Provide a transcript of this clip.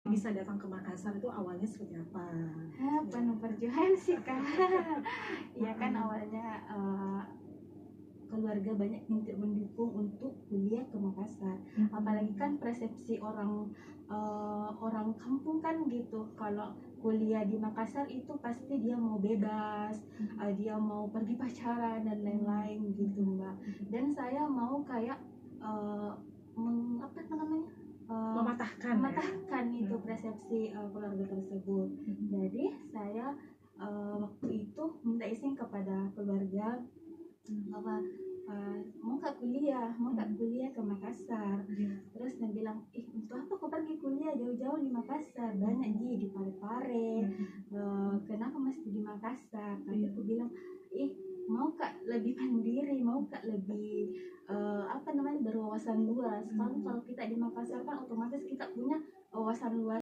bisa datang ke Makassar itu awalnya seperti apa? Penuh perjuangan sih Kak. Ya kan awalnya keluarga banyak mendukung untuk kuliah ke Makassar. Apalagi kan persepsi orang kampung kan gitu, kalau kuliah di Makassar itu pasti dia mau bebas, dia mau pergi pacaran dan lain-lain gitu Mbak. Dan saya mau kayak mematahkan itu persepsi keluarga tersebut. Jadi saya waktu itu minta izin kepada keluarga bahwa mau nggak kuliah ke Makassar. Terus dia bilang, untuk apa kau pergi kuliah jauh-jauh di Makassar, banyak di Parepare, kenapa mesti di Makassar? Tapi aku bilang, mau kak lebih mandiri, mau kak lebih berwawasan luas. Kalau kita di Makassar kan otomatis kita punya wawasan luas